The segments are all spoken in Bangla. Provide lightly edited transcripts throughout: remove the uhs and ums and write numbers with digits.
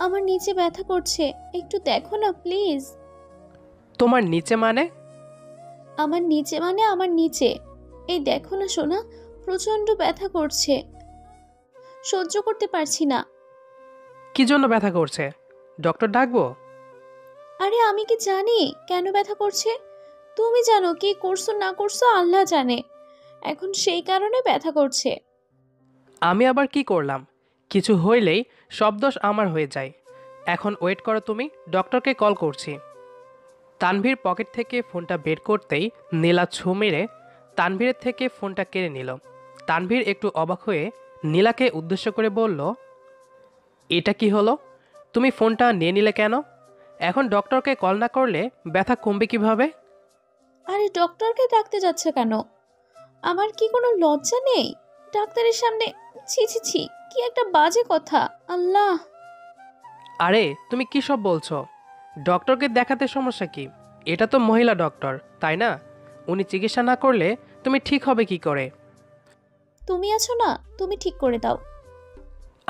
আমার নিচে ব্যথা করছে, একটু দেখো না প্লিজ। তোমার নিচে মানে? আমার নিচে মানে আমার নিচে। এই দেখো না সোনা, প্রচন্ড ব্যথা করছে, সহ্য করতে পারছি না। কি জন্য ব্যথা করছে? ডক্টর ডাকবো? আরে আমি কি জানি কেন ব্যথা করছে? তুমি জানো, কি করছো না করছো আল্লাহ জানে। এখন সেই কারণে ব্যথা করছে। আমি আবার কি করলাম? কিছু হইলেই সব দোষ আমার হয়ে যায়। এখন ওয়েট করো, তুমি ডক্টরকে কল করছি। তানভীর পকেট থেকে ফোনটা বের করতেই নীলা ছো মেরে তানভীরের থেকে ফোনটা কেড়ে নিল। তানভীর একটু অবাক হয়ে নীলাকে উদ্দেশ্য করে বলল, এটা কি হলো? তুমি ফোনটা নিয়ে নিলে কেন? এখন ডক্টরকে কল না করলে ব্যথা কমবে কিভাবে? আরে ডক্টরকে ডাকতে যাচ্ছে কেন? আমার কি কোনো লজ্জা নেই ডাক্তারের সামনে? ছি ছি ছি, কি একটা বাজে কথা। আল্লাহ! আরে তুমি কি সব বলছো? ডক্টরকে দেখাতে সমস্যা কি? এটা তো মহিলা ডক্টর, তাই না? উনি চিকিৎসা না করলে তুমি ঠিক হবে কি করে? তুমি আছো না, তুমি ঠিক করে দাও।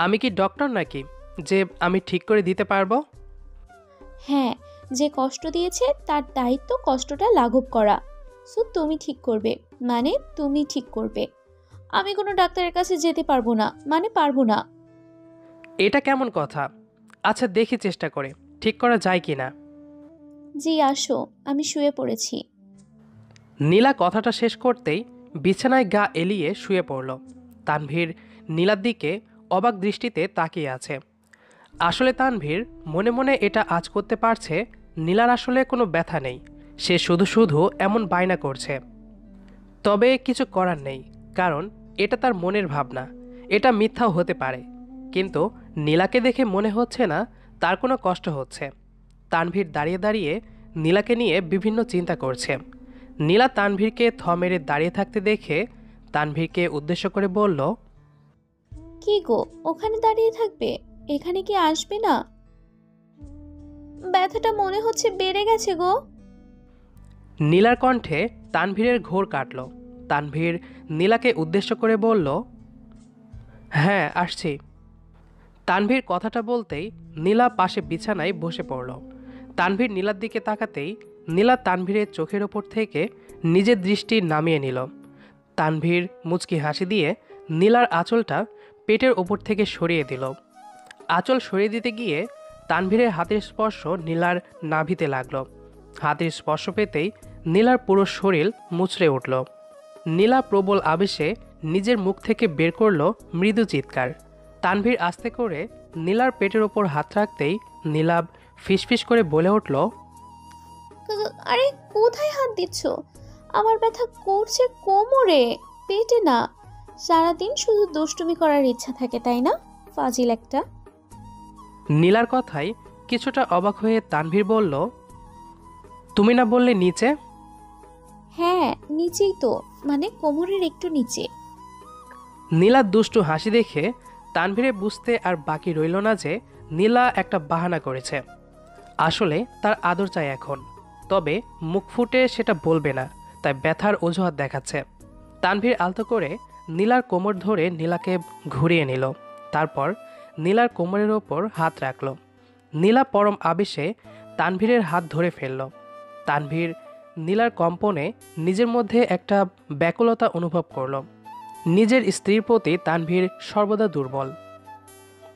আমি কি ডক্টর নাকি যে আমি ঠিক করে দিতে পারবো? হ্যাঁ, যে কষ্ট দিয়েছে তার দায়িত্ব কষ্টটা লাঘব করা। সো তুমি ঠিক করবে, মানে তুমি ঠিক করবে। আমি কোনো ডাক্তারের কাছে যেতে পারবো না, মানে পারবো না। এটা কেমন কথা? আচ্ছা, দেখি চেষ্টা করে ঠিক করা যায় কি না। জি আসো, আমি শুয়ে পড়েছি। নীলা কথাটা শেষ করতেই বিছানায় গা এলিয়ে শুয়ে পড়ল। তানভীর নীলার দিকে অবাক দৃষ্টিতে তাকিয়ে আছে। আসলে তানভীর মনে মনে এটা আজ করতে পারছে নীলার আসলে কোনো ব্যথা নেই, সে শুধু শুধু এমন বায়না করছে। তবে কিছু করার নেই, কারণ এটা তার মনের ভাবনা, এটা মিথ্যাও হতে পারে। কিন্তু নীলাকে দেখে মনে হচ্ছে না তার কোনো কষ্ট হচ্ছে। তানভীর দাঁড়িয়ে দাঁড়িয়ে নীলাকে নিয়ে বিভিন্ন চিন্তা করছে। নীলা তানভীরকে থ মেরে দাঁড়িয়ে থাকতে দেখে তানভীরকে উদ্দেশ্য করে বলল, কি গো, ওখানে দাঁড়িয়ে থাকবে? এখানে কি আসবে না? ব্যথাটা মনে হচ্ছে বেড়ে গেছে গো। নীলার কণ্ঠে তানভীরের ঘোর কাটল। তানভীর নীলাকে উদ্দেশ্য করে বলল, হ্যাঁ আসছি। তানভীর কথাটা বলতেই নীলা পাশে বিছানায় বসে পড়ল। তানভীর নীলার দিকে তাকাতেই নীলা তানভীরের চোখের ওপর থেকে নিজের দৃষ্টি নামিয়ে নিল। তানভীর মুচকি হাসি দিয়ে নীলার আঁচলটা পেটের ওপর থেকে সরিয়ে দিল। আঁচল সরিয়ে দিতে গিয়ে তানভীরের হাতের স্পর্শ নীলার নাভিতে লাগলো। হাতের স্পর্শ পেতেই নীলার পুরো শরীর মুচড়ে উঠল। নীলা প্রবল আবেশে নিজের মুখ থেকে বের করলো মৃদু চিৎকার। তানভীর আস্তে করে নীলার পেটের ওপর হাত রাখতেই নীলাব ফিসফিস করে বলে উঠল, আরে কোথায় হাত দিচ্ছ? আমার ব্যথা করছে কোমরে, পেটে না। সারাদিন শুধু দুষ্টুমি করার ইচ্ছা থাকে তাই না? ফাজিল একটা। নীলার কথায় কিছুটা অবাক হয়ে তানভীর বলল, তুমি না বললে নিচে? হ্যাঁ নিচেই তো, মানে কোমরের একটু নিচে। নীলার দুষ্টু হাসি দেখে তানভীরে বুঝতে আর বাকি রইল না যে নীলা একটা বাহানা করেছে। আসলে তার আদর চাই এখন, তবে মুখ ফুটে সেটা বলবে না, তাই ব্যথার অজুহাত দেখাচ্ছে। তানভীর আলতো করে নীলার কোমর ধরে নীলাকে ঘুরিয়ে নিল। তারপর নীলার কোমরের ওপর হাত রাখল। নীলা পরম আবেশে তানভীরের হাত ধরে ফেলল। তানভীর নীলার কম্পনে নিজের মধ্যে একটা ব্যাকুলতা অনুভব করল। নিজের স্ত্রীর প্রতি তানভীর সর্বদা দুর্বল।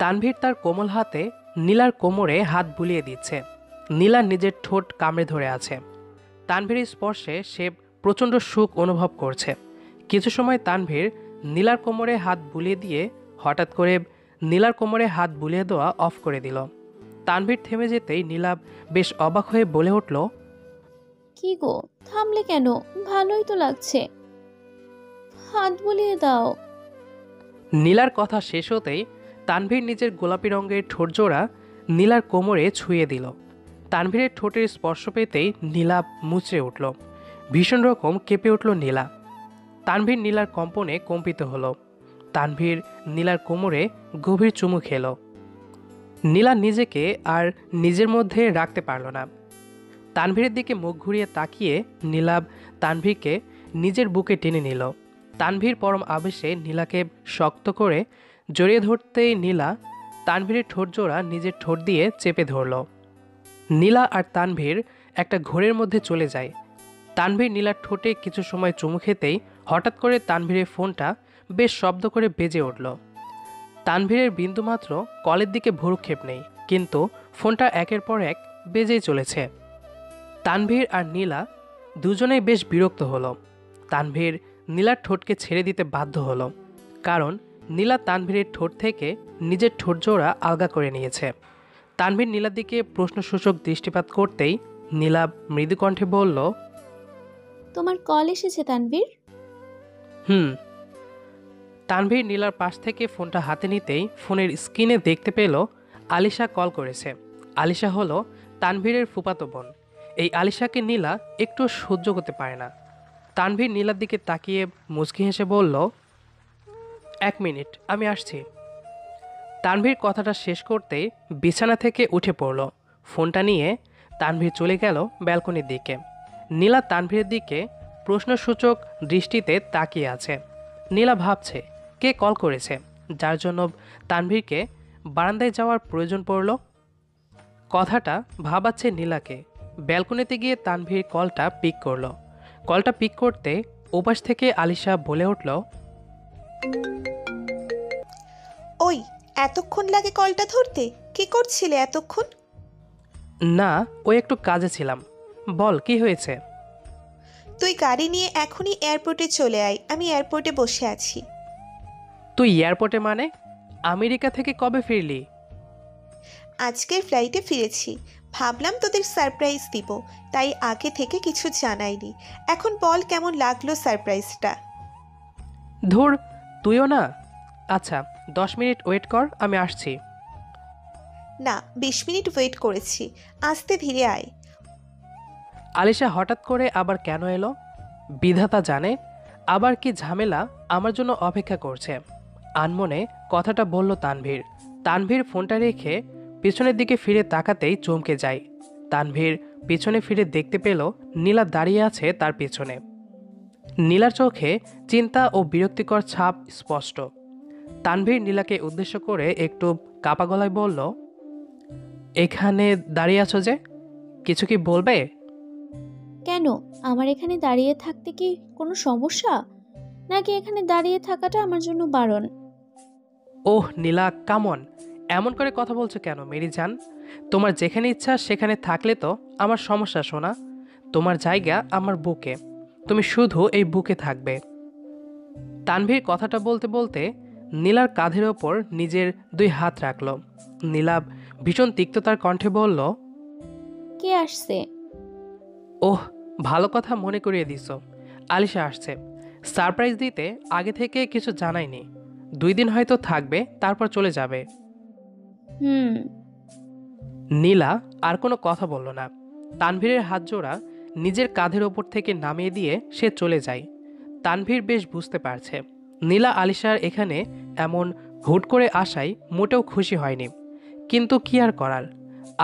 তানভীর তার কোমল হাতে নীলার কোমরে হাত বুলিয়ে দিচ্ছে। নীলা নিজের ঠোঁট কামড়ে ধরে আছে। তানভীরের স্পর্শে সে প্রচণ্ড সুখ অনুভব করছে। কিছু সময় তানভীর নীলার কোমরে হাত বুলিয়ে দিয়ে হঠাৎ করে নীলার কোমরে হাত বুলিয়ে দেওয়া অফ করে দিল। তানভীর থেমে যেতেই নীলা বেশ অবাক হয়ে বলে উঠল, কি গো, থামলে কেন? ভালোই তো লাগছে, হাত বুলিয়ে দাও। নীলার কথা শেষ হতেই তানভীর নিজের গোলাপি রঙের ঠোঁটজোড়া নীলার কোমরে ছুঁয়ে দিল। তানভীরের ঠোঁটের স্পর্শ পেতেই নীলা মুচড়ে উঠল। ভীষণ রকম কেঁপে উঠল নীলা। তানভীর নীলার কম্পনে কম্পিত হলো। তানভীর নীলার কোমরে গভীর চুমু খেল। নীলা নিজেকে আর নিজের মধ্যে রাখতে পারল না। তানভীরের দিকে মুখ ঘুরিয়ে তাকিয়ে নীলাব তানভীরকে নিজের বুকে টেনে নিল। তানভীর পরম আবেশে নীলাকে শক্ত করে জড়িয়ে ধরতেই নীলা তানভীরের ঠোঁট জোড়া নিজের ঠোঁট দিয়ে চেপে ধরল। নীলা আর তানভীর একটা ঘোরের মধ্যে চলে যায়। তানভীর নীলার ঠোঁটে কিছু সময় চুমু খেতেই হঠাৎ করে তানভীরের ফোনটা বেশ শব্দ করে বেজে উঠল। তানভীরের বিন্দুমাত্র কলের দিকে ভ্রুক্ষেপ নেই, কিন্তু ফোনটা একের পর এক বেজেই চলেছে। তানভীর আর নীলা দুজনেই বেশ বিরক্ত হলো। তানভীর নীলার ঠোঁটকে ছেড়ে দিতে বাধ্য হলো, কারণ নীলা তানভীরের ঠোঁট থেকে নিজের ঠোঁট জোড়া আলগা করে নিয়েছে। তানভীর নীলার দিকে প্রশ্নসূচক দৃষ্টিপাত করতেই নীলা মৃদু কণ্ঠে বলল, তোমার কল এসেছে তানভীর? হুম। তানভীর নীলার পাশ থেকে ফোনটা হাতে নিতেই ফোনের স্ক্রিনে দেখতে পেল আলিশা কল করেছে। আলিশা হলো তানভীরের ফুফাতো বোন। এই আলিশাকে নীলা একটু সহ্য করতে পারে না। তানভীর নীলার দিকে তাকিয়ে মুচকি হেসে বলল, 1 মিনিট, আমি আসছি। তানভীর কথাটা শেষ করতেই বিছানা থেকে উঠে পড়ল। ফোনটা নিয়ে তানভীর চলে গেল ব্যালকনির দিকে। নীলা তানভীরের দিকে প্রশ্নসূচক দৃষ্টিতে তাকিয়ে আছে। নীলা ভাবছে কে কল করেছে, যার জন্য তানভীরকে বারান্দায় যাওয়ার প্রয়োজন পড়ল। কথাটা ভাবাচ্ছে নীলাকে। ব্যালকনিতে গিয়ে তানভীর কলটা পিক করলো। কলটা পিক করতে ওপাশ থেকে আলিশা বলে উঠল, ওই, এতক্ষণ লাগে কলটা ধরতে? কি করছিলে এতক্ষণ? না, ওই একটু কাজে ছিলাম। বল কি হয়েছে? তুই গাড়ি নিয়ে এখনই এয়ারপোর্টে চলে আয়, আমি এয়ারপোর্টে বসে আছি। তুই এয়ারপোর্টে মানে? আমেরিকা থেকে কবে ফিরলি? আজকের ফ্লাইটে ফিরেছি। ভাবলাম তোদের সারপ্রাইজ দিব, তাই আগে থেকে কিছু জানাইনি। এখন বল, কেমন লাগলো সারপ্রাইজটা? ধুর, তুইও না। আচ্ছা, 10 মিনিট ওয়েট কর, আমি আসছি। না, 20 মিনিট ওয়েট করেছি, আস্তে ধীরে আয়। আলিশা হঠাৎ করে আবার কেন এলো? বিধাতা জানে আবার কি ঝামেলা আমার জন্য অপেক্ষা করছে। আনমনে কথাটা বলল তানভীর। তানভীর ফোনটা রেখে পিছনের দিকে ফিরে তাকাতেই চমকে যায়। তানভীর পিছনে ফিরে দেখতে পেল নীলা দাঁড়িয়ে আছে তার পিছনে। নীলার চোখে চিন্তা ও বিরক্তিকর ছাপ স্পষ্ট। তানভীর নীলাকে উদ্দেশ্য করে একটু কাপা গলায় বলল, এখানে দাঁড়িয়ে আছো যে, কিছু কি বলবে? কেন, আমার এখানে দাঁড়িয়ে থাকতে কি কোনো সমস্যা, নাকি এখানে দাঁড়িয়ে থাকাটা আমার জন্য বারণ? ওহ নীলা, কামন, এমন করে কথা বলছো কেন মেরি জান? তোমার যেখানে ইচ্ছা সেখানে থাকলে তো আমার সমস্যা শোনা। তোমার জায়গা আমার বুকে, তুমি শুধু এই বুকে থাকবে। তানভীর কথাটা বলতে বলতে নীলার কাঁধের ওপর নিজের 2 হাত রাখল। নীলা ভীষণ তিক্ততার কণ্ঠে বলল, কে আসছে? ওহ, ভালো কথা মনে করিয়ে দিছ। আলিশা আসছে। সারপ্রাইজ দিতে আগে থেকে কিছু জানাইনি। 2 দিন হয়তো থাকবে, তারপর চলে যাবে। হুম। নীলা আর কোনো কথা বলল না। তানভীরের হাত জোড়া নিজের কাঁধের ওপর থেকে নামিয়ে দিয়ে সে চলে যায়। তানভীর বেশ বুঝতে পারছে নীলা আলিশার এখানে এমন হুট করে আসায় মোটেও খুশি হয়নি, কিন্তু কি আর করার।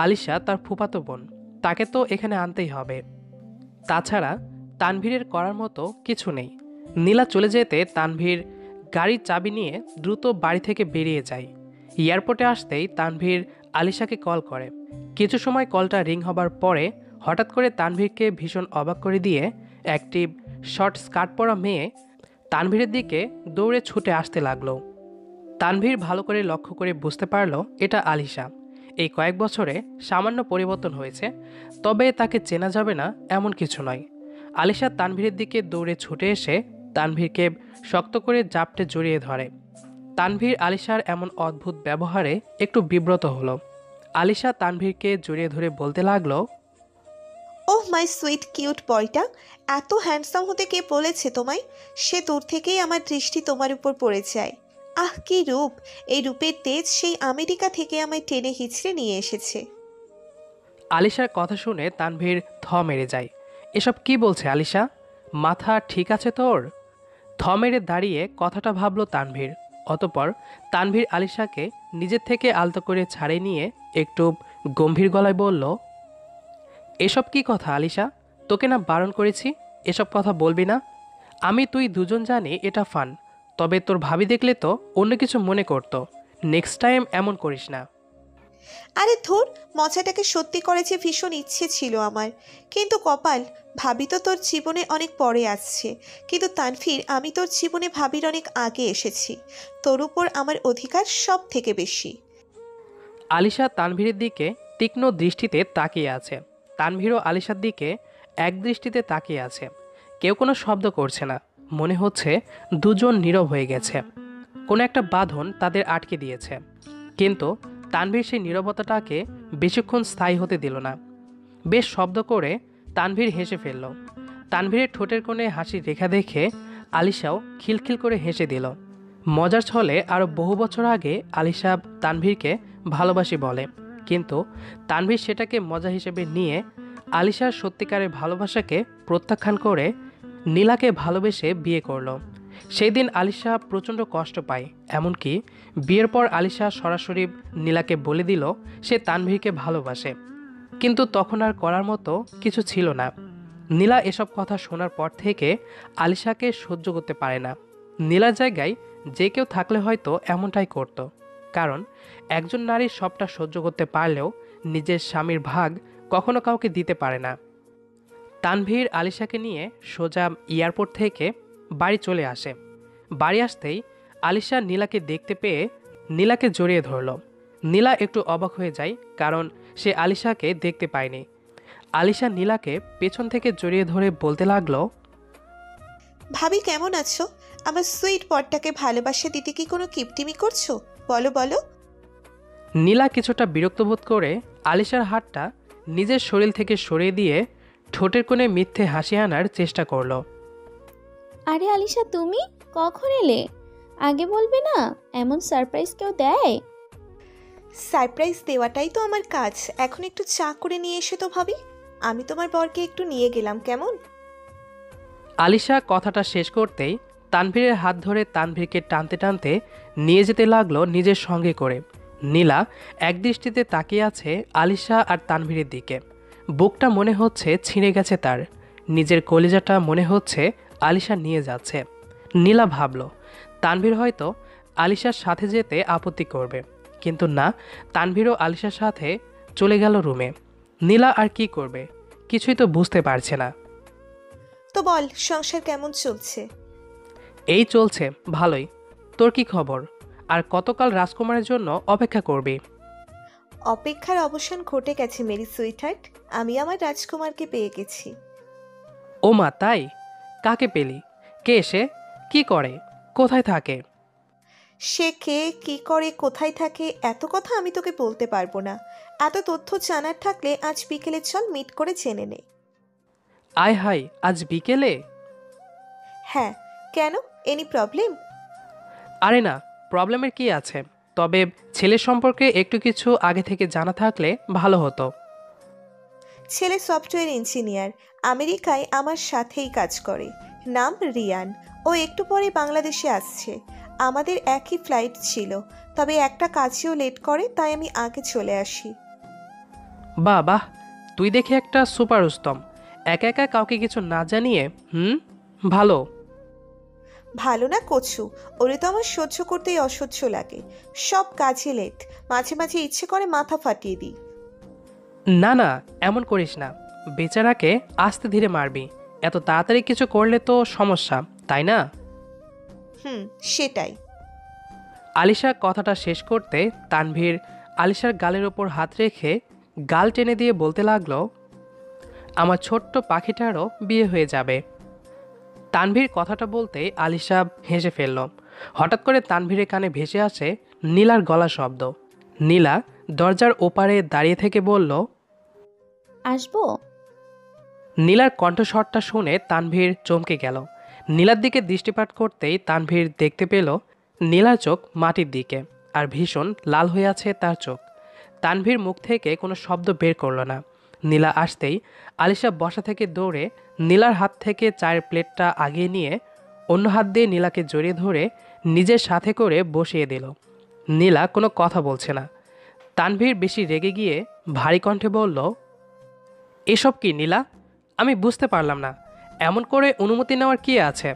আলিশা তার ফুফাতো বোন, তাকে তো এখানে আনতেই হবে। তাছাড়া তানভীরের করার মতো কিছু নেই। নীলা চলে যেতে তানভীর গাড়ির চাবি নিয়ে দ্রুত বাড়ি থেকে বেরিয়ে যায়। এয়ারপোর্টে আসতেই তানভীর আলিশাকে কল করে। কিছু সময় কলটা রিং হবার পরে হঠাৎ করে তানভীরকে ভীষণ অবাক করে দিয়ে একটি শর্ট স্কার্ট পরা মেয়ে তানভীরের দিকে দৌড়ে ছুটে আসতে লাগলো। তানভীর ভালো করে লক্ষ্য করে বুঝতে পারল এটা আলিশা। এই কয়েক বছরে সামান্য পরিবর্তন হয়েছে, তবে তাকে চেনা যাবে না এমন কিছু নয়। আলিশা তানভীরের দিকে দৌড়ে ছুটে এসে তানভীরকে শক্ত করে জাপটে জড়িয়ে ধরে। তানভীর আলিশার এমন অদ্ভুত ব্যবহারে একটু বিব্রত হলো। আলিশা তানভীরকে জড়িয়ে ধরে বলতে লাগলো, ওহ মাই সুইট কিউট বয়টা, এত হ্যান্ডসাম হতে কে বলেছে তোমায়? সে দূর থেকেই আমার দৃষ্টি তোমার উপর পড়ে যায়। আহ, কি রূপ! এই রূপের তেজ সেই আমেরিকা থেকে আমায় টেনে হিচড়ে নিয়ে এসেছে। আলিশার কথা শুনে তানভীর থ মেরে যায়। এসব কি বলছে আলিশা? মাথা ঠিক আছে তোর? থ মেরে দাঁড়িয়ে কথাটা ভাবল তানভীর। অতপর তানভীর আলিশাকে নিজের থেকে আলতো করে ছাড়ে নিয়ে একটু গম্ভীর গলায় বলল, এসব কি কথা আলিশা? তোকে না বারণ করেছি এসব কথা বলবি না? আমি তুই দুজন জানি এটা ফান, তবে তোর ভাবি দেখলে তো অন্য কিছু মনে করতো। নেক্সট টাইম এমন করিস না। আরে ধুর, মজাটাকে সত্যি করে যে ভীষণ ইচ্ছে ছিল আমার, কিন্তু কপাল। ভাবি তো তোর জীবনে অনেক পরে আসছে, কিন্তু তানভীর আমি তোর জীবনে ভাবির অনেক আগে এসেছি। তোর উপর আমার অধিকার সব থেকে বেশি। আলিশা তানভীরের দিকে তীক্ষ্ণ দৃষ্টিতে তাকিয়ে আছে। তানভীরও আলিশার দিকে এক দৃষ্টিতে তাকিয়ে আছে। কেউ কোনো শব্দ করছে না। মনে হচ্ছে দুজন নীরব হয়ে গেছে। কোনো একটা বাঁধন তাদের আটকে দিয়েছে। কিন্তু তানভীর সেই নীরবতাটাকে বেশিক্ষণ স্থায়ী হতে দিল না। বেশ শব্দ করে তানভীর হেসে ফেলল। তানভীরের ঠোঁটের কোণে হাসির রেখা দেখে আলিশাও খিলখিল করে হেসে দিল। মজার ছলে আরও বহু বছর আগে আলিশা তানভীরকে ভালোবাসি বলে, কিন্তু তানভীর সেটাকে মজা হিসেবে নিয়ে আলিশার সত্যিকারের ভালোবাসাকে প্রত্যাখ্যান করে নীলাকে ভালোবেসে বিয়ে করলো। সেই দিন আলিশা প্রচণ্ড কষ্ট পায়। এমনকি বিয়ের পর আলিশা সরাসরি নীলাকে বলে দিল সে তানভীরকে ভালোবাসে, কিন্তু তখন আর করার মতো কিছু ছিল না। নীলা এসব কথা শোনার পর থেকে আলিশাকে সহ্য করতে পারে না। নীলার জায়গায় যে কেউ থাকলে হয়তো এমনটাই করত, কারণ একজন নারী সবটা সহ্য করতে পারলেও নিজের স্বামীর ভাগ কখনো কাউকে দিতে পারে না। তানভীর আলিশাকে নিয়ে সোজা এয়ারপোর্ট থেকে বাড়ি চলে আসে। বাড়ি আসতেই আলিশা নীলাকে দেখতে পেয়ে নীলাকে জড়িয়ে ধরল। নীলা একটু অবাক হয়ে যায়, কারণ সে আলিশাকে দেখতে পায়নি। আলিশা নীলাকে পেছন থেকে জড়িয়ে ধরে বলতে লাগলো, ভাবি কেমন আছো? আমার সুইট বরটাকে ভালোবাসা দিতে কি কোনো কিপটিমি করছো? বলো বলো। নীলা কিছুটা বিরক্ত বোধ করে আলিশার হাতটা নিজের শরীর থেকে সরিয়ে দিয়ে ঠোঁটের কোণে মিথ্যে হাসি আনার চেষ্টা করলো। আরে আলিশা, তুমি কখন এলে? আগে বলবে না? এমন সারপ্রাইজ কেউ দেয়? সারপ্রাইজ দেওয়াটাই তো আমার কাজ। এখন একটু চা করে নিয়ে এসে তো ভাবি। আমি তোমার বরকে একটু নিয়ে গেলাম, কেমন? আলিশা কথাটা শেষ করতেই তানভীরের হাত ধরে তানভীরকে টানতে টানতে নিয়ে যেতে লাগলো নিজের সঙ্গে করে। নীলা একদৃষ্টিতে তাকিয়ে আছে আলিশা আর তানভীরের দিকে। বুকটা মনে হচ্ছে ছিঁড়ে গেছে তার। নিজের কলিজাটা মনে হচ্ছে আলিশা নিয়ে যাচ্ছে। নীলা ভাবল তানভীর হয়তো আলিশার সাথে যেতে আপত্তি করবে, কিন্তু না, তানভীরও আলিশার সাথে চলে গেল রুমে। নীলা আর কি করবে, কিছুই তো বুঝতে পারছে না। তো বল, সংসার কেমন চলছে? এই চলছে ভালোই। তোর কি খবর? আর কতকাল রাজকুমারের জন্য অপেক্ষা করবি? অপেক্ষার অবসান ঘটে গেছে মেরি সুইটহার্ট। আমি আমার রাজকুমারকে পেয়ে গেছি। ও মা, তাই? কাকে পেলি? কে সে? কি করে? কোথায় থাকে? সে কে, কি করে, কোথায় থাকে, এত কথা আমি তোকে বলতে পারবো না। এত তথ্য জানার থাকলে আজ বিকেলে চল মিট করে জেনে নে। আয় হাই, আজ বিকেলে? হ্যাঁ, কেন? Any problem? আরে না, প্রবলেমের কি আছে, তবে ছেলের সম্পর্কে একটু কিছু আগে থেকে জানা থাকলে ভালো হতো। ছেলে সফটওয়্যার ইঞ্জিনিয়ার, আমেরিকায় আমার সাথেই কাজ করে। নাম রিয়ান। ও একটু পরে বাংলাদেশে আসছে। আমাদের একই ফ্লাইট ছিল, তবে একটা কাজেও লেট করে, তাই আমি আগে চলে আসি। বাহ বাহ, তুই দেখে একটা সুপার উস্তম। একা একা কাউকে কিছু না জানিয়ে। ভালো। ভালো না কচু, ওরে তো আমার সহ্য করতেই অসহ্য লাগে। সব কাজে লেট, মাঝে মাঝে ইচ্ছে করে মাথা ফাটিয়ে দিই। না না, এমন করিস না। বেচারাকে আস্তে ধীরে মারবি। এত তাড়াতাড়ি কিছু করলে তো সমস্যা, তাই না? সেটাই। আলিশা কথাটা শেষ করতে তানভীর আলিশার গালের ওপর হাত রেখে গাল টেনে দিয়ে বলতে লাগলো, আমার ছোট্ট পাখিটারও বিয়ে হয়ে যাবে। তানভীর কথাটা বলতে আলিশা হেসে ফেলল। হঠাৎ করে তানভীরের কানে ভেসে আসে নীলার গলা শব্দ। নীলা দরজার ওপারে দাঁড়িয়ে থেকে বলল, আসবো? নীলার কণ্ঠস্বরটা শুনে তানভীর চমকে গেল। নীলার দিকে দৃষ্টিপাত করতেই তানভীর দেখতে পেল নীলার চোখ মাটির দিকে, আর ভীষণ লাল হয়ে আছে তার চোখ। তানভীর মুখ থেকে কোনো শব্দ বের করল না। নীলা আসতেই আলিশা বসা থেকে দৌড়ে নীলার হাত থেকে চায়ের প্লেটটা আগিয়ে নিয়ে অন্য হাত দিয়ে নীলাকে জড়িয়ে ধরে নিজের সাথে করে বসিয়ে দিল। নীলা কোনো কথা বলছে না। তানভীর বেশি রেগে গিয়ে ভারী কণ্ঠে বলল, এসব কি নীলা? আমি বুঝতে পারলাম না, এমন করে অনুমতি নেওয়ার কি আছে?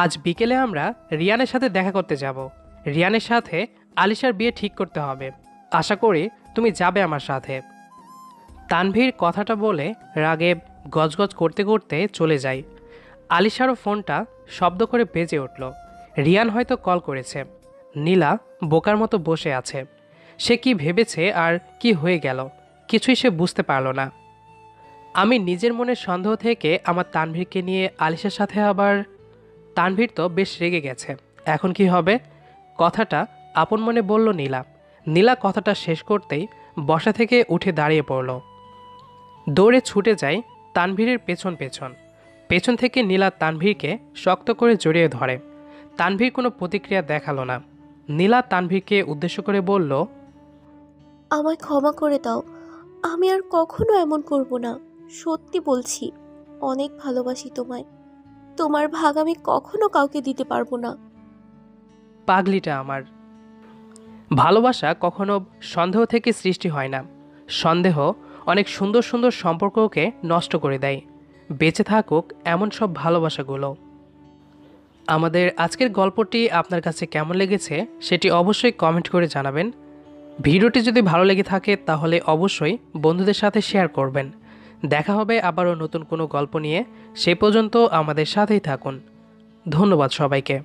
আজ বিকেলে আমরা রিয়ানের সাথে দেখা করতে যাব। রিয়ানের সাথে আলিশার বিয়ে ঠিক করতে হবে। আশা করি তুমি যাবে আমার সাথে। তানভীর কথাটা বলে রাগে গজগজ করতে করতে চলে যায়। আলিশারও ফোনটা শব্দ করে বেজে উঠল। রিয়ান হয়তো কল করেছে। নীলা বোকার মতো বসে আছে। সে কি ভেবেছে আর কি হয়ে গেল কিছুই সে বুঝতে পারল না। আমি নিজের মনের সন্দেহ থেকে আমার তানভীরকে নিয়ে আলিশার সাথে আবার। তানভীর তো বেশ রেগে গেছে। এখন কি হবে? কথাটা আপন মনে বলল নীলা। নীলা কথাটা শেষ করতেই বসা থেকে উঠে দাঁড়িয়ে পড়ল। দৌড়ে ছুটে যায় তানভীরের পেছন পেছন। পেছন থেকে নীলা তানভীরকে শক্ত করে জড়িয়ে ধরে। তানভীর কোনো প্রতিক্রিয়া দেখালো না। নীলা তানভীরকে উদ্দেশ্য করে বলল, আমায় ক্ষমা করে দাও, আমি আর কখনো এমন করব না। সত্যি বলছি, অনেক ভালোবাসি তোমায়। তোমার ভাগ আমি কখনো কাউকে দিতে পারবো না। পাগলিটা আমার। ভালোবাসা কখনো সন্দেহ থেকে সৃষ্টি হয় না। সন্দেহ অনেক সুন্দর সুন্দর সম্পর্ককে নষ্ট করে দেয়। বেঁচে থাকুক এমন সব ভালোবাসাগুলো। আমাদের আজকের গল্পটি আপনার কাছে কেমন লেগেছে সেটি অবশ্যই কমেন্ট করে জানাবেন। ভিডিওটি যদি ভালো লেগে থাকে তাহলে অবশ্যই বন্ধুদের সাথে শেয়ার করবেন। দেখা হবে আবারও নতুন কোনো গল্প নিয়ে। সে পর্যন্ত আমাদের সাথেই থাকুন। ধন্যবাদ সবাইকে।